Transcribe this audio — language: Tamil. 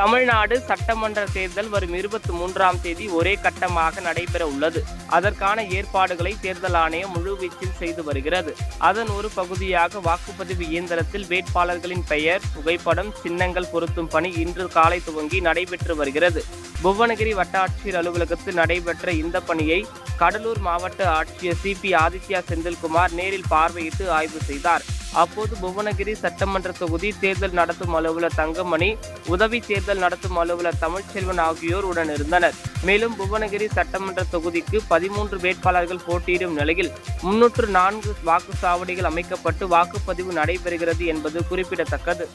தமிழ்நாடு சட்டமன்ற தேர்தல் வரும் 23ஆம் தேதி ஒரே கட்டமாக நடைபெற உள்ளது. அதற்கான ஏற்பாடுகளை தேர்தல் ஆணையம் முழுவீச்சில் செய்து வருகிறது. அதன் ஒரு பகுதியாக வாக்குப்பதிவு இயந்திரத்தில் வேட்பாளர்களின் பெயர், புகைப்படம், சின்னங்கள் பொருத்தும் பணி இன்று காலை துவங்கி நடைபெற்று வருகிறது. புவனகிரி வட்டாட்சியர் அலுவலகத்தில் நடைபெற்ற இந்த பணியை கடலூர் மாவட்ட ஆட்சியர் CP ஆதித்யா செந்தில்குமார் நேரில் பார்வையிட்டு ஆய்வு செய்தார். அப்போது புவனகிரி சட்டமன்ற தொகுதி தேர்தல் நடத்தும் அலுவலர் தங்கமணி, உதவி தேர்தல் நடத்தும் அலுவலர் தமிழ்ச்செல்வன் ஆகியோர் உடனிருந்தனர். மேலும் புவனகிரி சட்டமன்ற தொகுதிக்கு 13 வேட்பாளர்கள் போட்டியிடும் நிலையில் 304 வாக்குச்சாவடிகள் அமைக்கப்பட்டு வாக்குப்பதிவு நடைபெறுகிறது என்பது குறிப்பிடத்தக்கது.